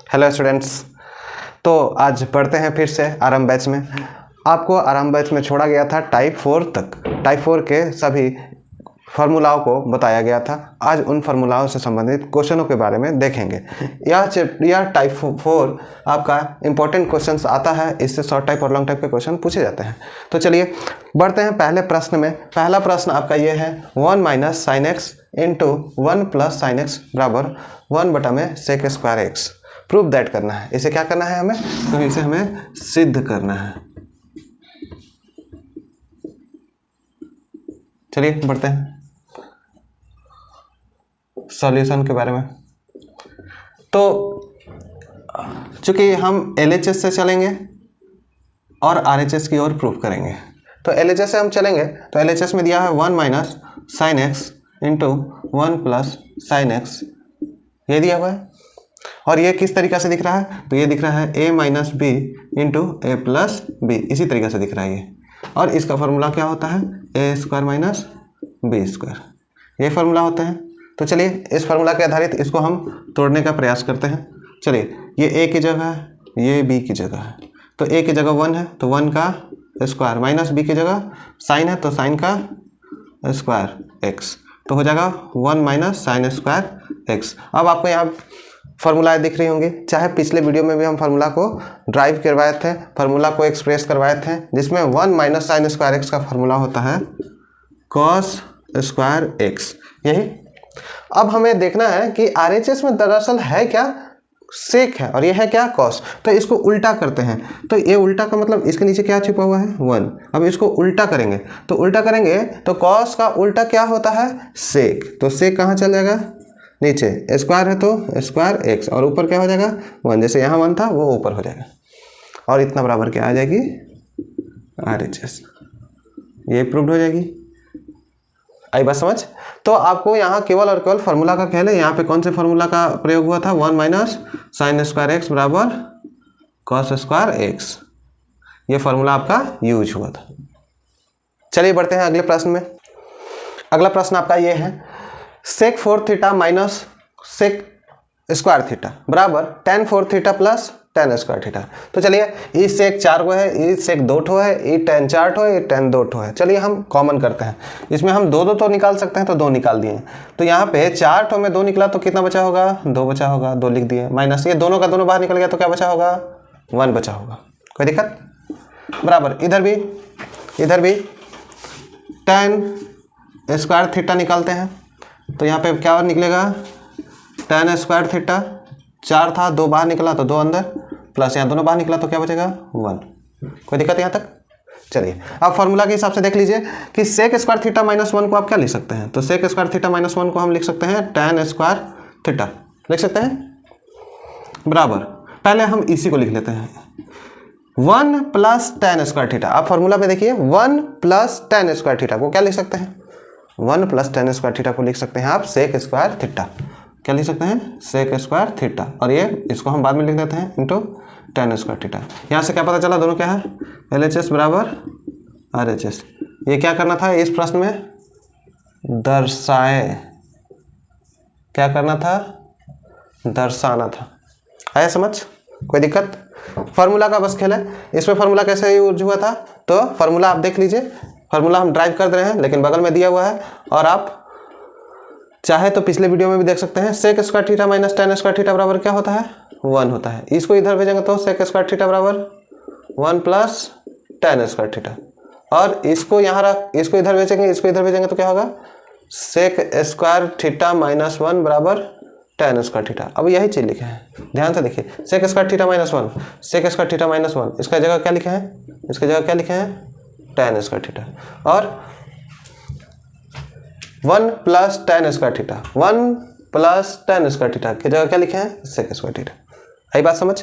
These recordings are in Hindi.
Hello students. तो आज पढ़ते हैं फिर से आरंभ बैच में। आपको आरंभ बैच में छोड़ा गया था टाइप 4 तक। टाइप 4 के सभी फार्मूलाओं को बताया गया था। आज उन फार्मूलाओं से संबंधित क्वेश्चनों के बारे में देखेंगे। यह टाइप 4 आपका इंपॉर्टेंट क्वेश्चंस आता है। इससे शॉर्ट टाइप और लॉन्ग टाइप के क्वेश्चन पूछे जाते हैं। तो चलिए बढ़ते हैं पहले प्रश्न में। पहला प्रश्न आपका ये है 1 minus sine x into 1 plus sine x बराबर 1 बटा में sec square x. Proof that करना है। इसे क्या करना है हमें? तो इसे हमें सिद्ध करना है। चलिए बढ़ते हैं सॉल्यूशन के बारे में। तो चूंकि हम एलएचएस से चलेंगे और आरएचएस की ओर प्रूफ करेंगे। तो एलएचएस से हम चलेंगे तो एलएचएस में दिया है 1 minus sine x into 1 plus sine x, ये दिया हुआ है। और ये किस तरीका से दिख रहा है? तो ये दिख रहा है a minus B into A plus B, इसी तरीके से दिख रहा है ये। और इसका फॉर्मूला क्या होता है? ए स्क्वायर माइनस बी स्क्वायर, ये फार्मूला होते हैं। तो चलिए इस फार्मूला के आधारित इसको हम तोड़ने का प्रयास करते हैं। चलिए ये a की जगह है, ये b की जगह है। तो a की जगह 1 है तो 1 का स्क्वायर, माइनस b की जगह साइन है तो साइन का स्क्वायर x, तो हो जाएगा 1 माइनस साइन स्क्वायर x। अब आपको यहाँ फार्मूलाएँ दिख रही होंगी। चाहे पिछले वीडियो में भी हम फार्मूला को ड्राइव करवाए थे, फार्मूला को एक्सप्रेस करवाए थे, जिसमें 1 माइनस साइन स्क्वायर एक्स का फार्मूला होता है कॉस स्क्वायर एक्स, यही। अब हमें देखना है कि आरएचएस में दरअसल है क्या? सेक है और ये है क्या? कॉस। तो इसको उल्टा करते हैं। तो ये उल्टा का मतलब इसके नीचे क्या छिपा हुआ है? 1। अब इसको उल्टा करेंगे तो कॉस का उल्टा क्या होता है? सेक। तो सेक कहाँ चल जाएगा? नीचे। स्क्वायर है तो स्क्वायर एक्स और ऊपर क्या हो जाएगा? 1। जैसे यहाँ 1 था वो ऊपर हो जाएगा और इतना बराबर क्या आ जाएगी? आरएचएस। ये प्रूव्ड हो जाएगी। आई बात समझ? तो आपको यहाँ केवल और केवल फार्मूला का ख्याल है। यहाँ पे कौन से फार्मूला का प्रयोग हुआ था? 1 माइनस साइन स्क्वायर एक्स बराबर कॉस स्क्वायर एक्स, ये फार्मूला आपका यूज हुआ था। चलिए बढ़ते हैं अगले प्रश्न में। अगला प्रश्न आपका ये है sec 4 theta minus sec square theta बराबर tan 4 theta plus tan square theta. तो चलिए ये सेक 4 को है, ये सेक 2 ठो है, ये tan 4 ठो है, ये tan 2 ठो है। चलिए हम कॉमन करते हैं। इसमें हम दो तो निकाल सकते हैं तो 2 निकाल दिए। तो यहाँ पे 4 ठो में 2 निकला तो कितना बचा होगा? 2 बचा होगा, 2 लिख दिए। माइनस ये दोनों का दोनों बाहर निकल गया तो क्या बचा होगा? 1 बचा होगा। कोई दिक्कत? बराबर इधर भी tan स्क्वायर थीटा निकालते हैं। तो यहाँ पे क्या निकलेगा? tan स्क्वायर थीटा 4 था, 2 बाहर निकला तो 2 अंदर, प्लस यहाँ दोनों बाहर निकला तो क्या बचेगा? 1। कोई दिक्कत यहाँ तक? चलिए अब फार्मूला के हिसाब से देख लीजिए कि सेक स्क्वायर थीटा माइनस 1 को आप क्या लिख सकते हैं? तो सेक स्क्वायर थीटा माइनस 1 को हम लिख सकते हैं tan स्क्वायर थीटा, लिख सकते हैं बराबर। पहले हम इसी को लिख लेते हैं 1 प्लस tan स्क्वायर थीटा। आप फार्मूला पे देखिए 1 प्लस tan स्क्वायर थीटा को क्या लिख सकते हैं? 1 प्लस tan स्क्वायर थीटा को लिख सकते हैं आप सेक स्क्वायर थीटा। क्या लिख सकते हैं? Sec square theta. और ये इसको हम बाद में लिख देते हैं इंटू tan स्क्वायर थीटा। यहाँ से क्या पता चला? दोनों क्या है? एलएचएस बराबर आरएचएस। ये क्या करना था इस प्रश्न में? दर्शाए। क्या करना था? दर्शाना था। आया समझ? कोई दिक्कत? फार्मूला का बस खेल है। इसमें फार्मूला कैसे यूज हुआ था? तो फार्मूला आप देख लीजिए। फार्मूला हम ड्राइव कर रहे हैं लेकिन बगल में दिया हुआ है और आप चाहे तो पिछले वीडियो में भी देख सकते हैं। Sec square theta minus tan square theta बराबर क्या होता है? 1 होता है। इसको इधर भेजेंगे तो सेक स्क्वायर थीटा बराबर 1 प्लस tan स्क्वायर थीटा, और इसको यहाँ रख, इसको इधर भेजेंगे तो क्या होगा? सेक स्क्वायर थीटा माइनस 1 बराबर tan स्क्वायर थीटा। अब यही चीज़ लिखे हैं, ध्यान से देखिए। Sec square theta minus 1, sec square theta minus 1, इसका जगह क्या लिखे हैं? इसका जगह क्या लिखे हैं? tan square theta. और 1 plus tan square theta, 1 plus tan square theta की जगह क्या लिखे हैं? Sec square theta. आई बात समझ?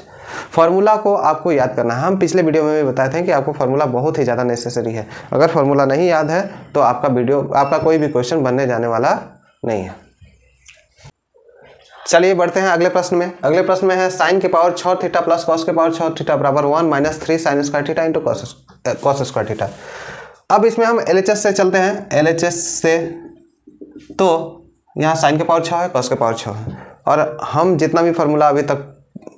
फार्मूला को आपको याद करना है। हम पिछले वीडियो में भी बताए थे कि आपको फार्मूला बहुत ही ज़्यादा नेसेसरी है। अगर फार्मूला नहीं याद है तो आपका कोई भी क्वेश्चन बनने जाने वाला नहीं है। चलिए बढ़ते हैं अगले प्रश्न में। अगले प्रश्न में है साइन के पावर 6 थीटा प्लस कॉस के पावर 6 थीटा बराबर 1 minus 3 sign square theta into cos square theta. अब इसमें हम एलएचएस से चलते हैं। एलएचएस से तो यहाँ साइन के पावर 6 है, कॉस के पावर 6 है, और हम जितना भी फार्मूला अभी तक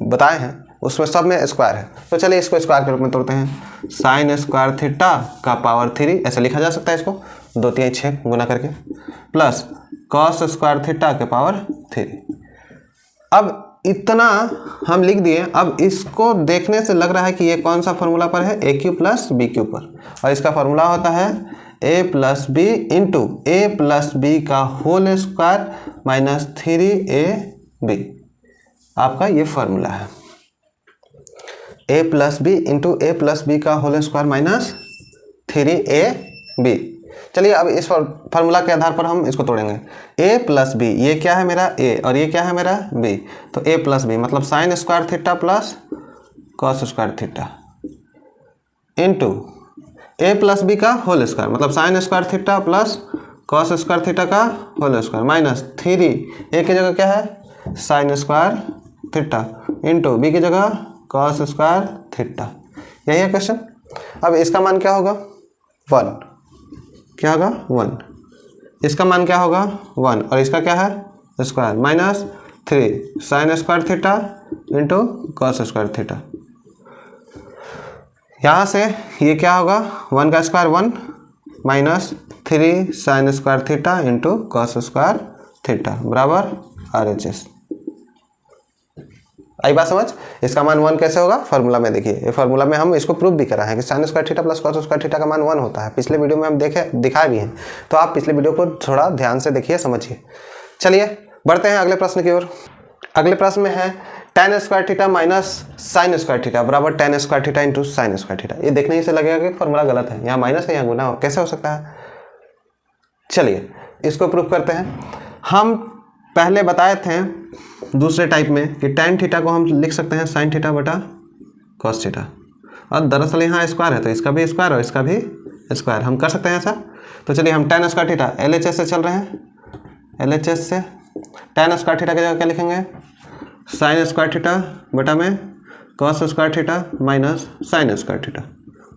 बताए हैं उसमें सब में स्क्वायर है, तो चलिए इसको स्क्वायर के रूप में तोड़ते हैं। साइन स्क्वायर थीटा का पावर 3 ऐसे लिखा जा सकता है इसको, 2 3 6 गुना करके, प्लस कॉस स्क्वायर थीटा के पावर 3। अब इतना हम लिख दिए। अब इसको देखने से लग रहा है कि ये कौन सा फॉर्मूला पर है, ए क्यू प्लस बी क्यू पर, और इसका फॉर्मूला होता है ए plus B into A plus B का होल स्क्वायर माइनस 3ab। आपका ये फॉर्मूला है ए plus B into A plus B का होल स्क्वायर माइनस 3ab। चलिए अब इस फार्मूला के आधार पर हम इसको तोड़ेंगे। a प्लस बी, ये क्या है मेरा a और ये क्या है मेरा b, तो a प्लस बी मतलब sine square theta plus cos square theta into a plus B का होल स्क्वायर मतलब sine square theta plus cos square theta का होल स्क्वायर माइनस 3, a की जगह क्या है sine square theta into b की जगह कॉस स्क्वायर थीटा। यही है क्वेश्चन। अब इसका मान क्या होगा 1, क्या होगा 1, इसका मान क्या होगा 1 और इसका क्या है square minus 3 sign square theta into cos square theta. यहाँ से ये क्या होगा 1 का square 1 minus 3 sign square theta into cos square theta बराबर RHS। आई बात समझ। इसका मान 1 कैसे होगा फार्मूला में, देखिए ये फार्मूला में हम इसको प्रूव भी करा है कि sign square theta plus cos square theta का मान 1 होता है। पिछले वीडियो में हम दिखाए भी हैं, तो आप पिछले वीडियो को थोड़ा ध्यान से देखिए समझिए। चलिए बढ़ते हैं अगले प्रश्न की ओर। अगले प्रश्न में है tan square theta minus sign square theta बराबर tan square theta into sine square theta. ये देखने से लगेगा कि फार्मूला गलत है, यहाँ माइनस है यहाँ गुना कैसे हो सकता है। चलिए इसको प्रूव करते हैं। हम पहले बताए थे दूसरे टाइप में कि tan थीटा को हम लिख सकते हैं साइन थीटा बटा कॉस थीटा, और दरअसल यहाँ स्क्वायर है तो इसका भी स्क्वायर और इसका भी स्क्वायर, हम कर सकते हैं ऐसा। तो चलिए हम tan स्क्वायर थीटा LHS से चल रहे हैं, LHS से tan स्क्वायर थीटा की जगह क्या लिखेंगे साइन स्क्वायर थीटा बटा में cos square theta minus sign square theta.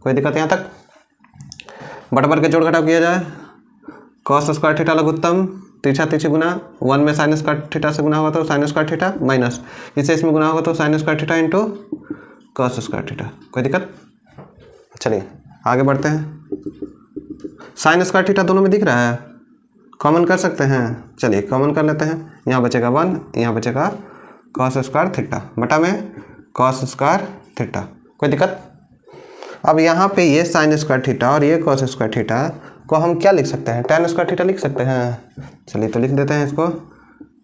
कोई दिक्कत यहाँ तक। बराबर के जोड़ घटाव किया जाए, कॉस स्क्वायर थीटा लघुत्तम तीछा तीछी गुना 1 में साइन स्क्वायर थीटा से गुना होगा तो साइन स्क्वायर थीटा माइनस इससे इसमें गुना होगा तो sign square theta into cos square theta. कोई दिक्कत। चलिए आगे बढ़ते हैं। साइन स्क्वायर थीटा दोनों में दिख रहा है, कॉमन कर सकते हैं। चलिए कॉमन कर लेते हैं। यहाँ बचेगा 1, यहाँ बचेगा कॉस स्क्वायर थीटा बटा में कॉस स्क्वायर थीटा। कोई दिक्कत। अब यहाँ पे ये साइन स्क्वायर थीटा और ये कॉस स्क्वायर थीटा को हम क्या लिख सकते हैं tan स्क्वायर थीटा लिख सकते हैं। चलिए तो लिख देते हैं इसको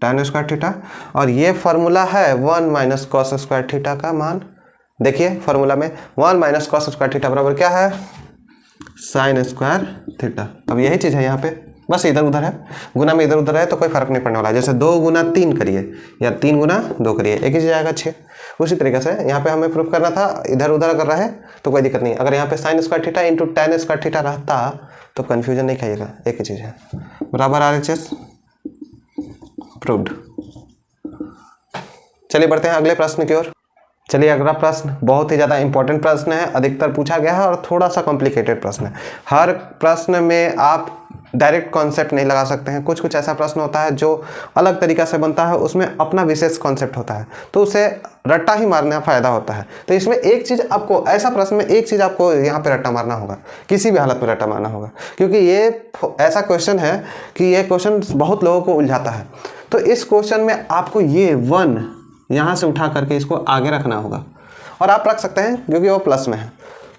tan स्क्वायर थीटा, और ये फार्मूला है 1 माइनस कॉस स्क्वायर थीटा का मान। देखिए फार्मूला में 1 माइनस कॉस स्क्वायर थीटा बराबर क्या है साइन स्क्वायर थीटा। अब यही चीज़ है यहाँ पे, बस इधर उधर है, गुना में इधर उधर है तो कोई फर्क नहीं पड़ने वाला है। जैसे 2 गुना 3 करिए या 3 गुना 2 करिए, एक ही चीज़ आएगा 6। उसी तरीके से यहाँ पे हमें प्रूफ करना था, इधर उधर अगर रहे तो कोई दिक्कत नहीं। अगर यहाँ पे sign square theta into tan square theta रहता तो कन्फ्यूजन नहीं खाइएगा, एक ही चीज़ है बराबर RHS प्रूव्ड। चलिए बढ़ते हैं अगले प्रश्न की ओर। चलिए अगला प्रश्न बहुत ही ज़्यादा इंपॉर्टेंट प्रश्न है, अधिकतर पूछा गया है और थोड़ा सा कॉम्प्लिकेटेड प्रश्न है। हर प्रश्न में आप डायरेक्ट कॉन्सेप्ट नहीं लगा सकते हैं, कुछ कुछ ऐसा प्रश्न होता है जो अलग तरीका से बनता है, उसमें अपना विशेष कॉन्सेप्ट होता है, तो उसे रट्टा ही मारना फ़ायदा होता है। तो इसमें एक चीज़ आपको, ऐसा प्रश्न में एक चीज़ आपको यहाँ पे रट्टा मारना होगा, किसी भी हालत में रट्टा मारना होगा, क्योंकि ये ऐसा क्वेश्चन है कि ये क्वेश्चन बहुत लोगों को उलझाता है। तो इस क्वेश्चन में आपको ये 1 यहाँ से उठा करके इसको आगे रखना होगा, और आप रख सकते हैं क्योंकि वो प्लस में है,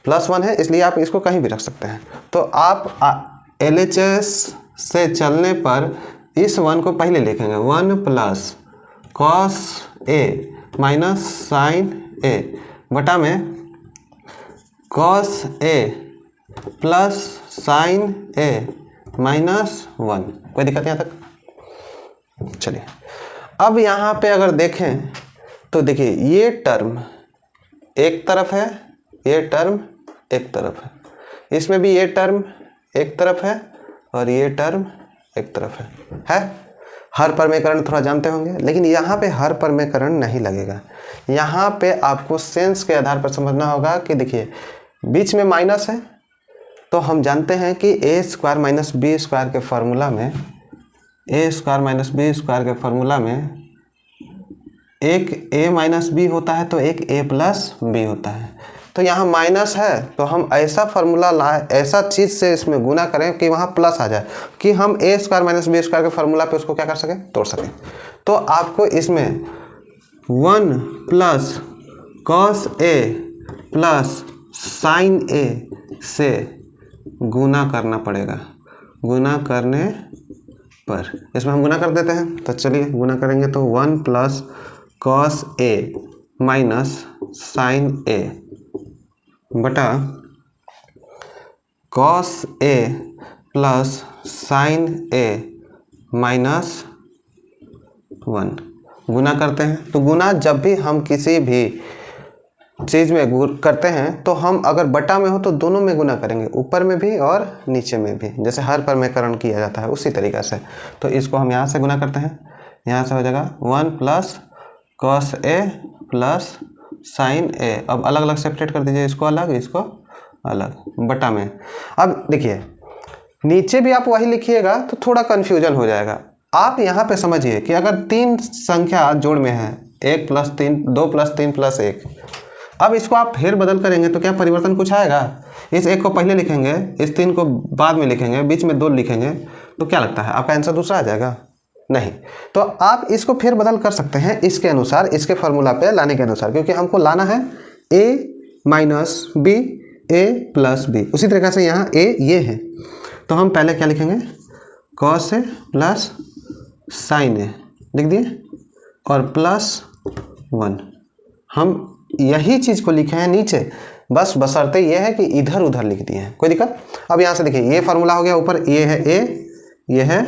+1 है इसलिए आप इसको कहीं भी रख सकते हैं। तो आप LHS से चलने पर इस 1 को पहले लिखेंगे 1 plus cos A minus sine A बटा में cos A plus sine A minus 1। कोई दिक्कत यहाँ तक। चलिए अब यहाँ पे अगर देखें तो देखिए ये टर्म एक तरफ है, ये टर्म एक तरफ है, इसमें भी ये टर्म एक तरफ है और ये टर्म एक तरफ है। हर परमेकरण थोड़ा जानते होंगे, लेकिन यहाँ पे हर परमेकरण नहीं लगेगा। यहाँ पे आपको सेंस के आधार पर समझना होगा कि देखिए बीच में माइनस है, तो हम जानते हैं कि a square minus B square के फार्मूला में, a square minus B square के फार्मूला में एक a माइनस बी होता है तो एक a प्लस बी होता है। तो यहाँ माइनस है तो हम ऐसा फार्मूला लाए, ऐसा चीज़ से इसमें गुना करें कि वहाँ प्लस आ जाए, कि हम a square minus B square के फार्मूला पे उसको क्या कर सकें, तोड़ सकें। तो आपको इसमें 1 plus cos a plus sine a से गुना करना पड़ेगा। गुना करने पर इसमें हम गुना कर देते हैं, तो चलिए गुना करेंगे तो 1 plus cos a minus sine a बटा cos a plus sine a minus 1 गुना करते हैं। तो गुना जब भी हम किसी भी चीज़ में करते हैं तो हम अगर बटा में हो तो दोनों में गुना करेंगे, ऊपर में भी और नीचे में भी, जैसे हर परमेकरण किया जाता है उसी तरीक़ा से। तो इसको हम यहाँ से गुना करते हैं, यहाँ से हो जाएगा 1 plus cos a plus sine a। अब अलग अलग सेपरेट कर दीजिए, इसको अलग इसको अलग, बटा में। अब देखिए नीचे भी आप वही लिखिएगा तो थोड़ा कन्फ्यूजन हो जाएगा। आप यहाँ पे समझिए कि अगर 3 संख्या जोड़ में है, 1 प्लस 3, 2 प्लस 3 प्लस 1, अब इसको आप फेर बदल करेंगे तो क्या परिवर्तन कुछ आएगा? इस 1 को पहले लिखेंगे, इस 3 को बाद में लिखेंगे, बीच में 2 लिखेंगे, तो क्या लगता है आपका आंसर दूसरा आ जाएगा? नहीं। तो आप इसको फेर बदल कर सकते हैं इसके अनुसार, इसके फार्मूला पे लाने के अनुसार, क्योंकि हमको लाना है a minus B a plus B. उसी तरीके से यहाँ a ये है, तो हम पहले क्या लिखेंगे, cos a plus sine a लिख दिए और प्लस 1। हम यही चीज़ को लिखे हैं नीचे, बस बशर्ते ये है कि इधर उधर लिख दिए हैं, कोई दिक्कत। अब यहाँ से देखिए ये फार्मूला हो गया, ऊपर ये है a, ये है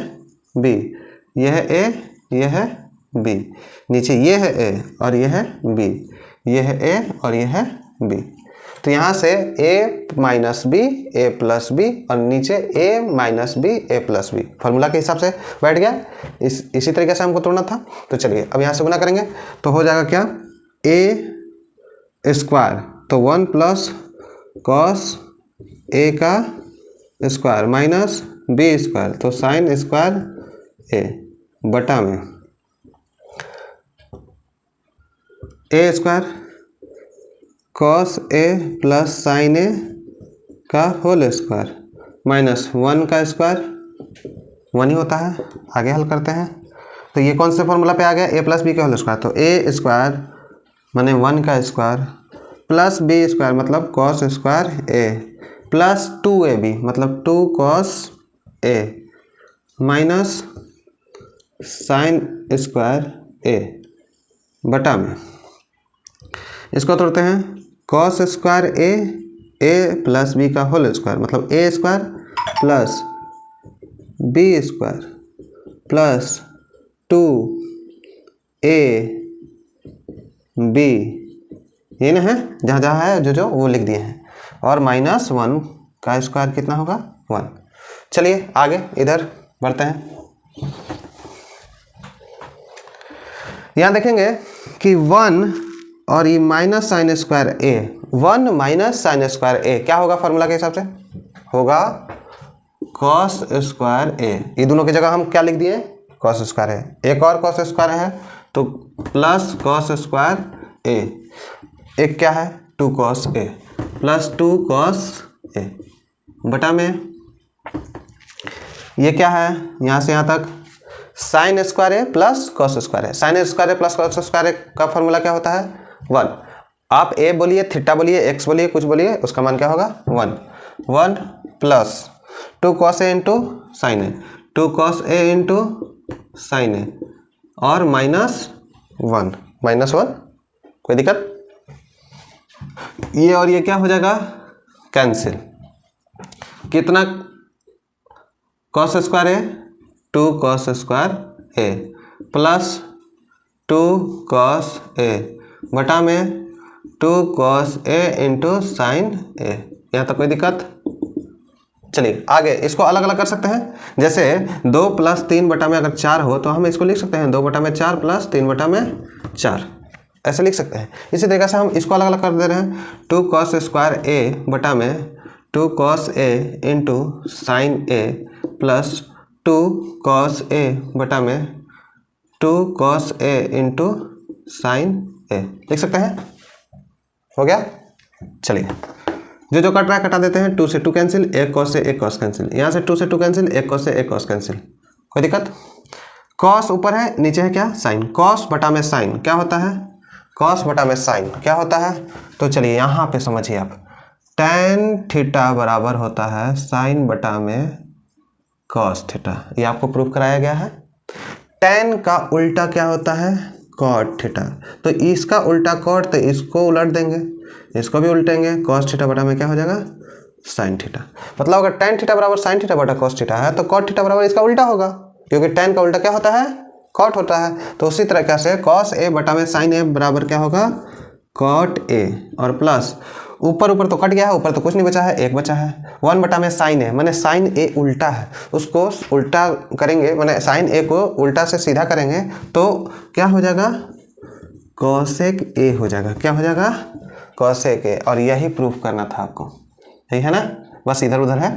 b, ये है a, ये है b, नीचे ये है a और ये है b, ये है a और ये है b। तो यहाँ से a minus B a plus B और नीचे a minus B a plus B, formula के हिसाब से बैठ गया। इसी तरीके से हमको तोड़ना था। तो चलिए अब यहाँ से गुना करेंगे तो हो जाएगा क्या, a स्क्वायर, तो 1 प्लस कॉस a का स्क्वायर माइनस b स्क्वायर, तो साइन स्क्वायर a बटा में a square cos a plus sine a का होल स्क्वायर माइनस 1 का स्क्वायर, 1 ही होता है। आगे हल करते हैं तो ये कौन से फॉर्मूला पे आ गया, a प्लस बी का होल स्क्वायर, तो a स्क्वायर माने 1 का स्क्वायर प्लस b स्क्वायर मतलब cos square a plus 2ab मतलब 2 cos a minus sine square a बटा में, इसको तोड़ते हैं, cos square a plus b का होल स्क्वायर मतलब a square plus b square plus 2ab, ये ना है, जहाँ जहाँ है जो वो लिख दिए हैं, और माइनस 1 का स्क्वायर कितना होगा, 1। चलिए आगे इधर बढ़ते हैं। यहाँ देखेंगे कि 1 और ये minus sine square a, 1 minus sine square a क्या होगा फार्मूला के हिसाब से, होगा कॉस स्क्वायर a। ये दोनों की जगह हम क्या लिख दिए, कॉस स्क्वायर है, एक और कॉस स्क्वायर है तो प्लस कॉस स्क्वायर a, एक क्या है 2 cos a plus 2 cos a बटा में ये क्या है, यहाँ से यहाँ तक साइन स्क्वायर ए प्लस कॉस स्क्वायर है। साइन स्क्वायर ए प्लस कॉस स्क्वायर का फॉर्मूला क्या होता है, 1। आप a बोलिए, थीटा बोलिए, x बोलिए, कुछ बोलिए, उसका मान क्या होगा 1। 1 plus 2 cos A into sine A, 2 cos A into sine ए और माइनस 1, कोई दिक्कत। ये और ये क्या हो जाएगा, कैंसिल। कितना cos square A, 2 cos square A plus 2 cos A बटा में 2 कॉस ए इंटू साइन ए। यहाँ तक कोई दिक्कत। चलिए आगे इसको अलग अलग कर सकते हैं, जैसे 2 प्लस 3 बटा में अगर 4 हो तो हम इसको लिख सकते हैं 2 बटा में 4 प्लस 3 बटा में 4, ऐसे लिख सकते हैं। इसी तरीके से हम इसको अलग अलग कर दे रहे हैं, 2 कॉस स्क्वायर ए बटा में 2 cos A into sine A plus 2 cos A बटा में 2 कॉस ए इंटू साइन ए लिख सकते हैं। हो गया। चलिए जो कट रहा है कटा देते हैं। 2 से 2 कैंसिल, एक कॉस से एक कॉस कैंसिल, यहाँ से 2 से 2 कैंसिल, एक कॉस से एक कॉस कैंसिल। कोई दिक्कत? कॉस ऊपर है, नीचे है क्या? साइन। कॉस बटा में साइन क्या होता है? कॉस बटा में साइन क्या होता है? तो चलिए यहाँ पे समझिए आप, tan थीटा बराबर होता है साइन बटा में कॉस थीटा। ये आपको प्रूफ कराया गया है। tan का उल्टा क्या होता है? Cot theta. तो इसका उल्टा कॉट, तो इसको उलट देंगे, इसको भी उल्टेंगे। कॉस थीटा बटा में क्या हो जाएगा? Sine theta. मतलब अगर tan थीटा बराबर साइन थीटा बटा कॉस थीटा है तो कॉट थीटा बराबर इसका उल्टा होगा, क्योंकि tan का उल्टा क्या होता है? कॉट होता है। तो उसी तरीके से कॉस ए बटा में साइन ए बराबर क्या होगा? Cot A. और प्लस ऊपर ऊपर तो कट गया है, ऊपर तो कुछ नहीं बचा है, एक बचा है। 1 बटा में साइन ए, मैंने साइन ए उल्टा है, उसको उल्टा करेंगे, मैंने साइन ए को उल्टा से सीधा करेंगे तो क्या हो जाएगा? कॉसेक ए हो जाएगा। क्या हो जाएगा? कॉसेक ए। और यही प्रूफ करना था आपको, यही है ना? बस इधर उधर है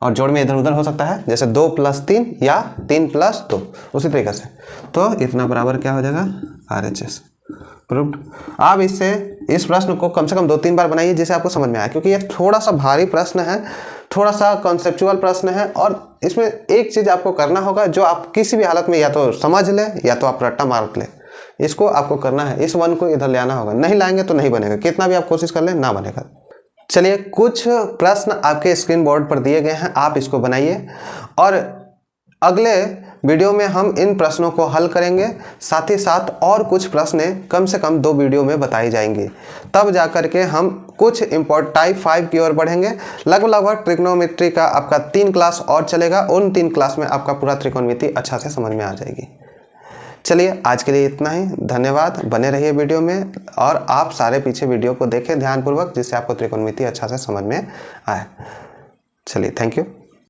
और जोड़ में इधर उधर हो सकता है, जैसे 2 + 3 या 3 + 2, उसी तरीके से। तो इतना बराबर क्या हो जाएगा? RHS proved. आप इससे इस प्रश्न को कम से कम 2-3 बार बनाइए जिससे आपको समझ में आए, क्योंकि ये थोड़ा सा भारी प्रश्न है, थोड़ा सा कॉन्सेप्चुअल प्रश्न है। और इसमें एक चीज़ आपको करना होगा जो आप किसी भी हालत में या तो समझ ले या तो आप रट्टा मार ले, इसको आपको करना है। इस 1 को इधर ले आना होगा, नहीं लाएंगे तो नहीं बनेगा, कितना भी आप कोशिश कर लें ना बनेगा। चलिए कुछ प्रश्न आपके स्क्रीन बोर्ड पर दिए गए हैं, आप इसको बनाइए और अगले वीडियो में हम इन प्रश्नों को हल करेंगे। साथ ही साथ और कुछ प्रश्न कम से कम 2 वीडियो में बताई जाएंगी, तब जाकर के हम कुछ इम्पोर्ट टाइप 5 की ओर बढ़ेंगे। लगभग ट्रिग्नोमेट्री का आपका 3 क्लास और चलेगा, उन 3 क्लास में आपका पूरा त्रिकोणमिति अच्छा से समझ में आ जाएगी। चलिए आज के लिए इतना ही, धन्यवाद। बने रहिए वीडियो में और आप सारे पीछे वीडियो को देखें ध्यानपूर्वक, जिससे आपको त्रिकोणमिति अच्छा से समझ में आए। चलिए थैंक यू।